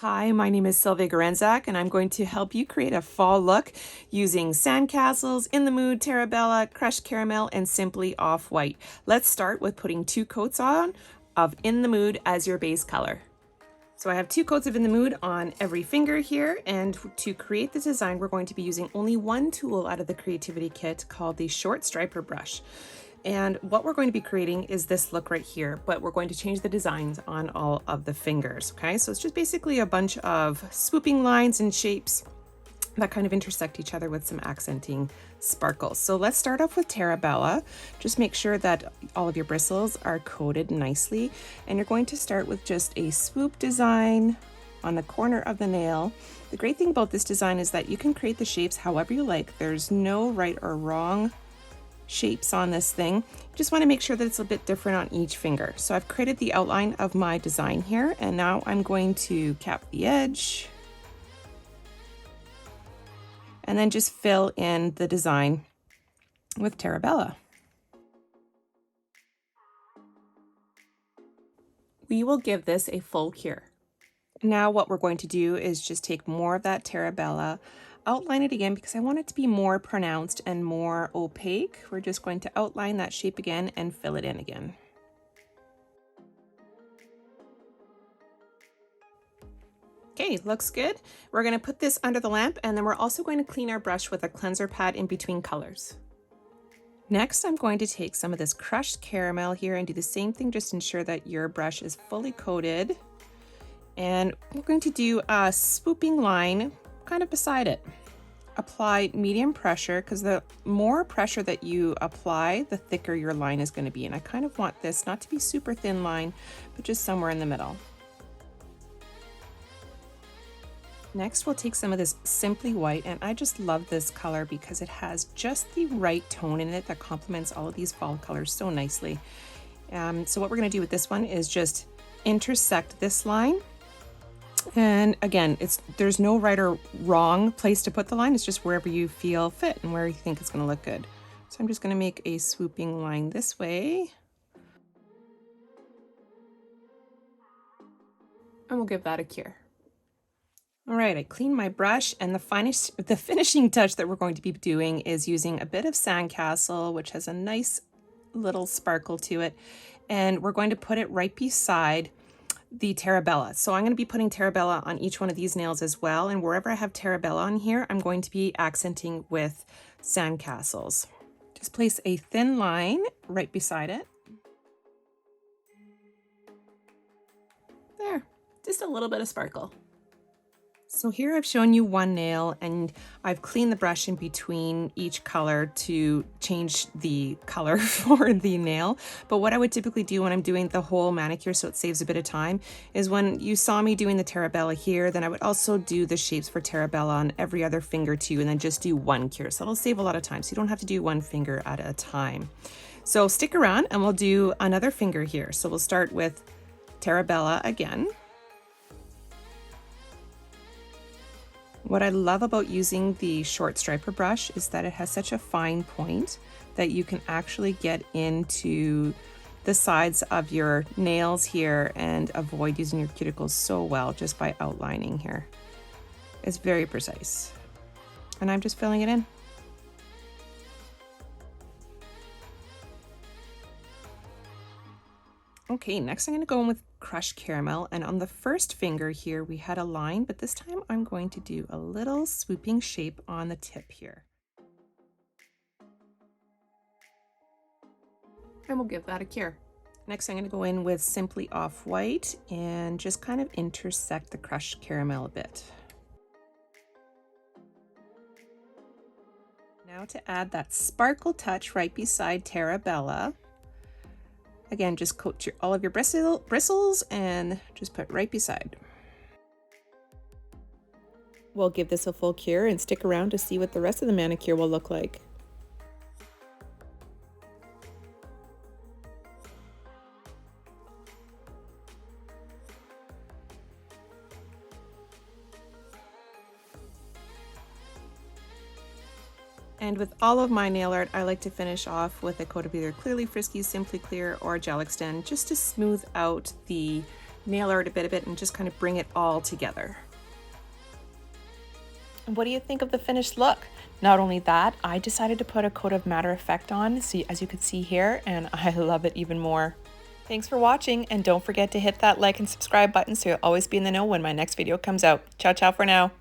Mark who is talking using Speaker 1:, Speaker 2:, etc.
Speaker 1: Hi, my name is Sylvia Garenzak, and I'm going to help you create a fall look using Sandcastles, In the Mood, Terabella, Crushed Caramel, and Simply Off-White. Let's start with putting 2 coats on of In the Mood as your base color. So I have 2 coats of In the Mood on every finger here, and to create the design, we're going to be using only one tool out of the Creativity Kit called the Short Striper Brush. And what we're going to be creating is this look right here, but we're going to change the designs on all of the fingers, okay? So it's just basically a bunch of swooping lines and shapes that kind of intersect each other with some accenting sparkles. So let's start off with Terabella. Just make sure that all of your bristles are coated nicely, and you're going to start with just a swoop design on the corner of the nail. The great thing about this design is that you can create the shapes however you like. There's no right or wrong shapes on this thing. You just want to make sure that it's a bit different on each finger. So I've created the outline of my design here, and now I'm going to cap the edge and then just fill in the design with Terabella. We will give this a full cure. Now what we're going to do is just take more of that Terabella, outline it again because I want it to be more pronounced and more opaque. We're just going to outline that shape again and fill it in again. Okay, looks good. We're going to put this under the lamp, and then we're also going to clean our brush with a cleanser pad in between colors. Next, I'm going to take some of this crushed caramel here and do the same thing, just ensure that your brush is fully coated. And we're going to do a swooping line kind of beside it. Apply medium pressure, because the more pressure that you apply, the thicker your line is going to be. And I kind of want this not to be super thin line, but just somewhere in the middle. Next, we'll take some of this Simply White, and I just love this color because it has just the right tone in it that complements all of these fall colors so nicely. So what we're going to do with this one is just intersect this line. And again, there's no right or wrong place to put the line. It's just wherever you feel fit and where you think it's going to look good. So I'm just going to make a swooping line this way. And we'll give that a cure. All right, I cleaned my brush, and the finishing touch that we're going to be doing is using a bit of Sandcastle, which has a nice little sparkle to it. And we're going to put it right beside the Terabella. So I'm going to be putting Terabella on each one of these nails as well. And wherever I have Terabella on here, I'm going to be accenting with Sandcastles. Just place a thin line right beside it. There, just a little bit of sparkle. So here I've shown you one nail, and I've cleaned the brush in between each color to change the color for the nail. But what I would typically do when I'm doing the whole manicure, so it saves a bit of time, is when you saw me doing the Terabella here, then I would also do the shapes for Terabella on every other finger too, and then just do one cure. So it'll save a lot of time, so you don't have to do one finger at a time. So stick around and we'll do another finger here. So we'll start with Terabella again. What I love about using the short striper brush is that it has such a fine point that you can actually get into the sides of your nails here and avoid using your cuticles so well just by outlining here. It's very precise. And I'm just filling it in. Okay, next I'm going to go in with crushed caramel, and on the first finger here we had a line, but this time I'm going to do a little swooping shape on the tip here. And we'll give that a cure. Next I'm going to go in with Simply Off-White and just kind of intersect the crushed caramel a bit. Now to add that sparkle touch right beside Terabella. Again, just coat all of your bristles and just put right beside. We'll give this a full cure and stick around to see what the rest of the manicure will look like. And with all of my nail art, I like to finish off with a coat of either Clearly Frisky, Simply Clear, or Gel Extend, just to smooth out the nail art a bit and just kind of bring it all together. And what do you think of the finished look? Not only that, I decided to put a coat of matter effect on, so as you can see here, and I love it even more. Thanks for watching, and don't forget to hit that like and subscribe button so you'll always be in the know when my next video comes out. Ciao, ciao for now.